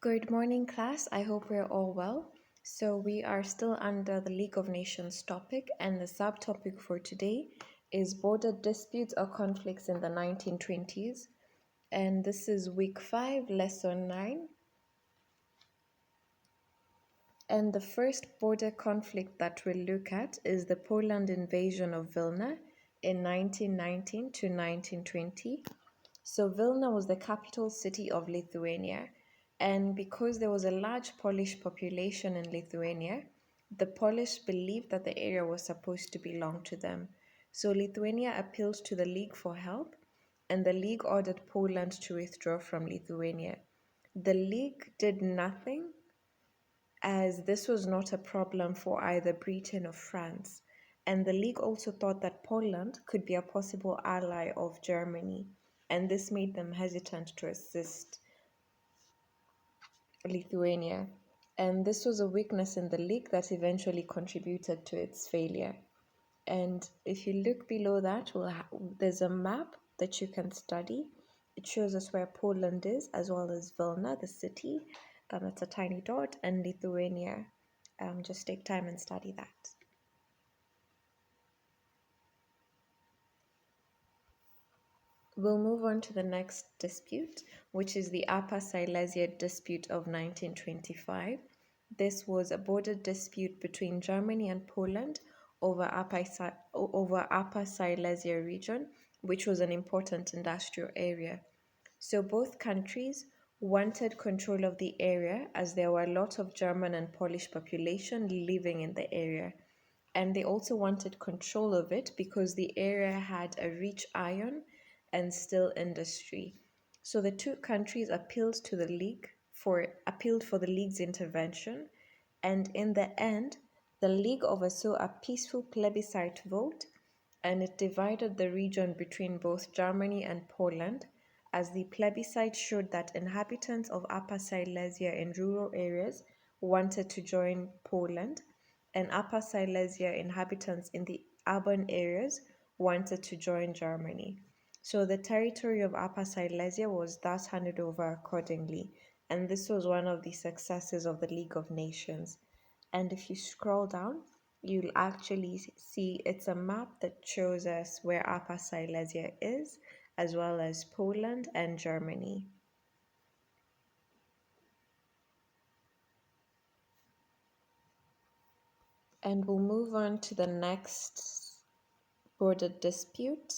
Good morning, class. I hope we're all well. So, we are still under the League of Nations topic, and the subtopic for today is border disputes or conflicts in the 1920s. And this is week 5, lesson 9. And the first border conflict that we'll look at is the Poland invasion of Vilna in 1919 to 1920. So Vilna was the capital city of Lithuania, and because there was a large Polish population in Lithuania, the Polish believed that the area was supposed to belong to them. So Lithuania appealed to the League for help, and the League ordered Poland to withdraw from Lithuania. The League did nothing, as this was not a problem for either Britain or France, and the League also thought that Poland could be a possible ally of Germany, and this made them hesitant to assist Lithuania. And this was a weakness in the League that eventually contributed to its failure. And if you look below that, there's a map that you can study. It shows us where Poland is, as well as Vilna, the city. It's a tiny dot, and Lithuania. Just take time and study that. We'll move on to the next dispute, which is the Upper Silesia dispute of 1925. This was a border dispute between Germany and Poland over Upper Silesia region, which was an important industrial area. So both countries wanted control of the area, as there were a lot of German and Polish population living in the area. And they also wanted control of it because the area had a rich iron and steel industry. So the two countries appealed for the League's intervention, and in the end, the League oversaw a peaceful plebiscite vote, and it divided the region between both Germany and Poland, as the plebiscite showed that inhabitants of Upper Silesia in rural areas wanted to join Poland, and Upper Silesia inhabitants in the urban areas wanted to join Germany. So the territory of Upper Silesia was thus handed over accordingly, and this was one of the successes of the League of Nations. And if you scroll down, you'll actually see it's a map that shows us where Upper Silesia is, as well as Poland and Germany. And we'll move on to the next border dispute.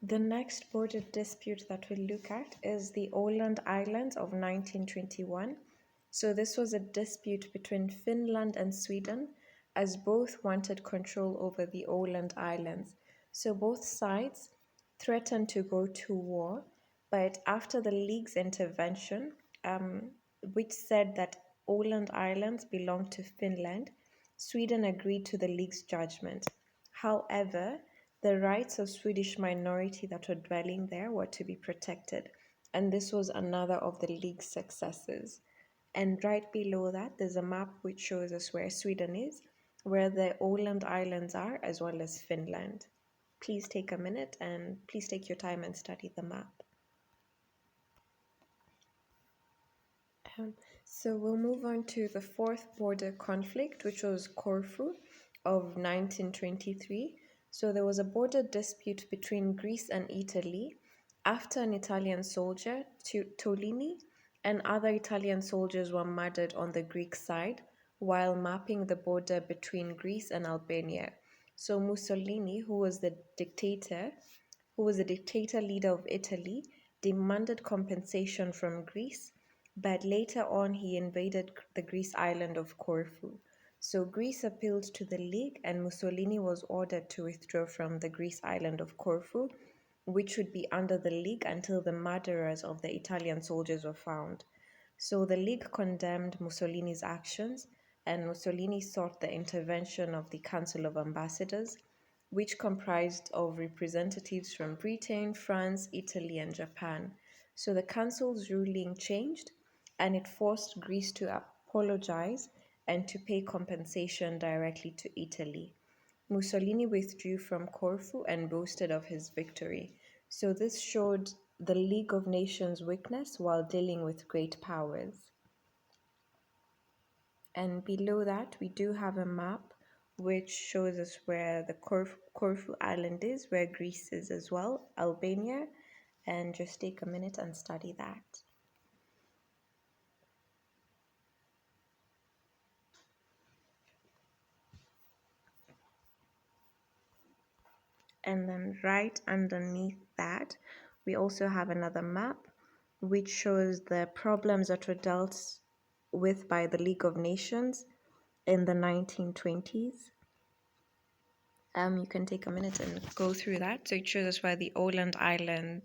The next border dispute that we'll look at is the Oland Island of 1921. So this was a dispute between Finland and Sweden, as both wanted control over the Oland Islands. So both sides threatened to go to war, but after the League's intervention, which said that Oland Islands belonged to Finland, Sweden agreed to the League's judgment. However, the rights of Swedish minority that were dwelling there were to be protected, and this was another of the League's successes. And right below that, there's a map which shows us where Sweden is, where the Åland Islands are, as well as Finland. Please take a minute and please take your time and study the map. So we'll move on to the fourth border conflict, which was Corfu of 1923. So there was a border dispute between Greece and Italy after an Italian soldier, Tolini, and other Italian soldiers were murdered on the Greek side while mapping the border between Greece and Albania. So Mussolini, who was the dictator leader of Italy, demanded compensation from Greece, but later on he invaded the Greece island of Corfu. So Greece appealed to the League, and Mussolini was ordered to withdraw from the Greece island of Corfu, which would be under the League until the murderers of the Italian soldiers were found. So the League condemned Mussolini's actions, and Mussolini sought the intervention of the Council of Ambassadors, which comprised of representatives from Britain, France, Italy, and Japan. So the council's ruling changed, and it forced Greece to apologize and to pay compensation directly to Italy. Mussolini withdrew from Corfu and boasted of his victory. So this showed the League of Nations' weakness while dealing with great powers. And below that, we do have a map which shows us where the Corfu Island is, where Greece is as well, Albania, and just take a minute and study that. And then right underneath that, we also have another map which shows the problems that were dealt with by the League of Nations in the 1920s. You can take a minute and go through that. So it shows us where the Oland Island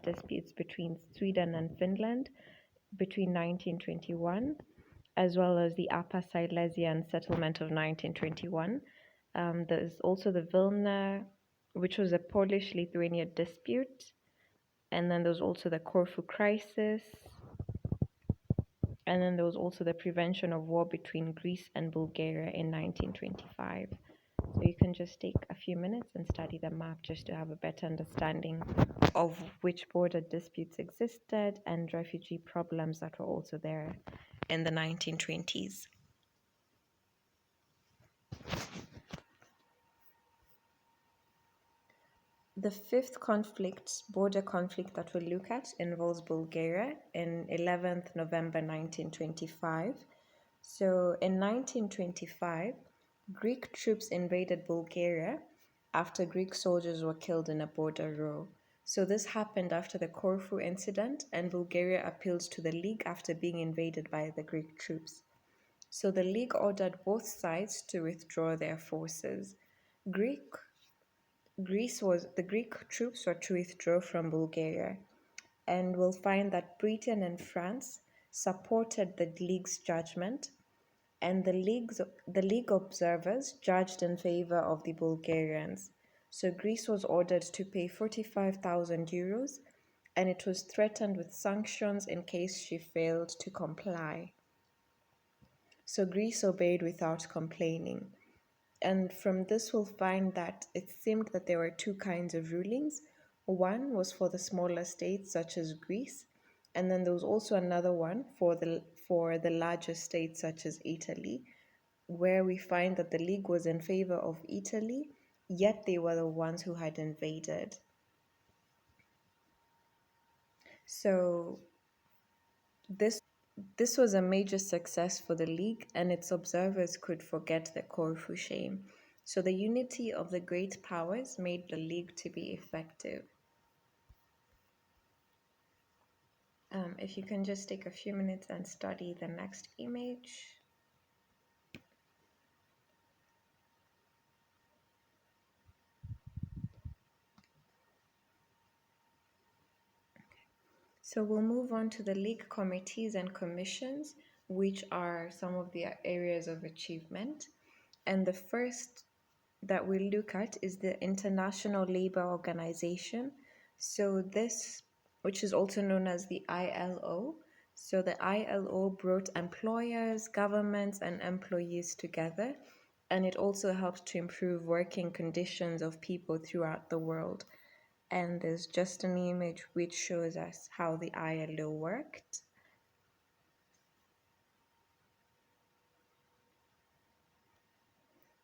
disputes between Sweden and Finland between 1921, as well as the Upper Silesian settlement of 1921. There's also the Vilna, which was a Polish-Lithuanian dispute, and then there was also the Corfu crisis, and then there was also the prevention of war between Greece and Bulgaria in 1925. So you can just take a few minutes and study the map just to have a better understanding of which border disputes existed and refugee problems that were also there in the 1920s. The fifth border conflict that we'll look at involves Bulgaria in 11th November 1925. So in 1925, Greek troops invaded Bulgaria after Greek soldiers were killed in a border row. So this happened after the Corfu incident, and Bulgaria appealed to the League after being invaded by the Greek troops. So the League ordered both sides to withdraw their forces. The Greek troops were to withdraw from Bulgaria, and we'll find that Britain and France supported the League's judgment, and the League observers judged in favor of the Bulgarians. So Greece was ordered to pay 45,000 euros, and it was threatened with sanctions in case she failed to comply. So Greece obeyed without complaining. And from this, we'll find that it seemed that there were two kinds of rulings. One was for the smaller states, such as Greece, and then there was also another one for the larger states, such as Italy, where we find that the League was in favor of Italy, yet they were the ones who had invaded. So this was a major success for the League, and its observers could forget the Corfu shame. So the unity of the great powers made the League to be effective. If you can just take a few minutes and study the next image. So we'll move on to the League committees and commissions, which are some of the areas of achievement. And the first that we'll look at is the International Labour Organization. So this, which is also known as the ILO. So the ILO brought employers, governments, and employees together, and it also helped to improve working conditions of people throughout the world. And there's just an image which shows us how the ILO worked.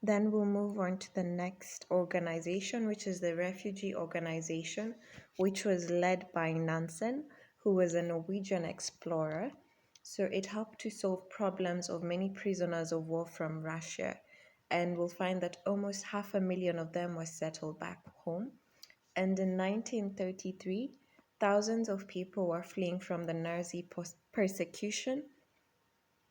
Then we'll move on to the next organization, which is the Refugee Organization, which was led by Nansen, who was a Norwegian explorer. So it helped to solve problems of many prisoners of war from Russia. And we'll find that almost 500,000 of them were settled back home. And in 1933, thousands of people were fleeing from the Nazi persecution.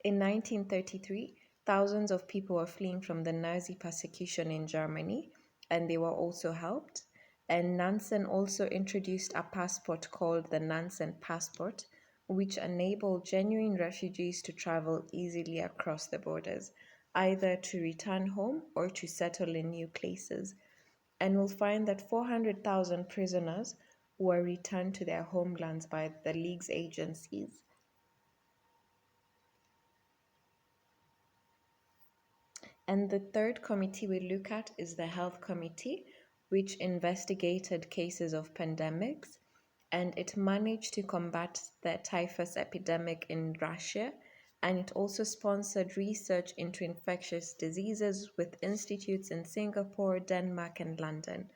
In 1933, thousands of people were fleeing from the Nazi persecution in Germany, and they were also helped. And Nansen also introduced a passport called the Nansen Passport, which enabled genuine refugees to travel easily across the borders, either to return home or to settle in new places. And we'll find that 400,000 prisoners were returned to their homelands by the League's agencies. And the third committee we look at is the Health Committee, which investigated cases of pandemics. and it managed to combat the typhus epidemic in Russia, and it also sponsored research into infectious diseases with institutes in Singapore, Denmark, and London.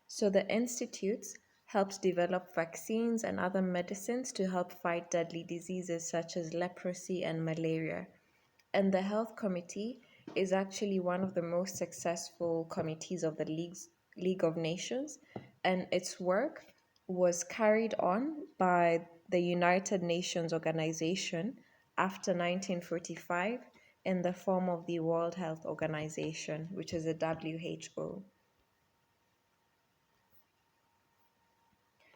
So the institutes helped develop vaccines and other medicines to help fight deadly diseases such as leprosy and malaria. And the Health Committee is actually one of the most successful committees of the League of Nations, and its work was carried on by the United Nations Organization after 1945 in the form of the World Health Organization, which is the WHO.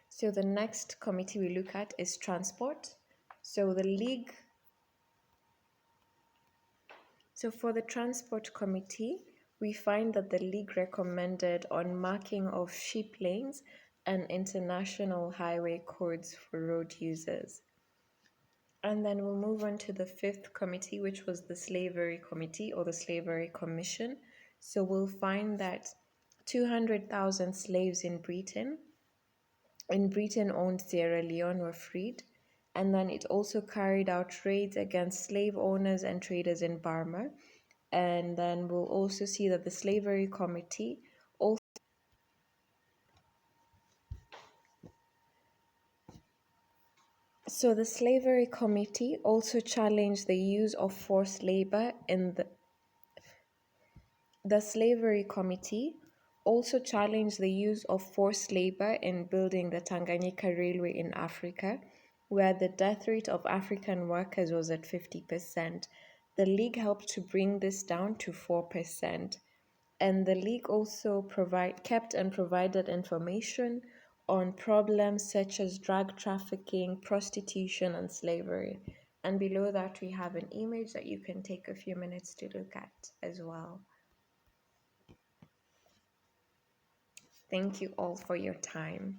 So the next committee we look at is transport. So the league So for the Transport Committee, we find that the League recommended on marking of ship lanes and international highway codes for road users. And then we'll move on to the fifth committee, which was the Slavery Committee or the Slavery Commission. So we'll find that 200,000 slaves in Britain owned Sierra Leone were freed. And then it also carried out raids against slave owners and traders in Burma. And then we'll also see that the Slavery Committee also so the Slavery Committee also challenged the use of forced labor in the Slavery Committee also challenged the use of forced labor in building the Tanganyika Railway in Africa, where the death rate of African workers was at 50%. The League helped to bring this down to 4%. And the League also kept and provided information on problems such as drug trafficking, prostitution, and slavery. And below that, we have an image that you can take a few minutes to look at as well. Thank you all for your time.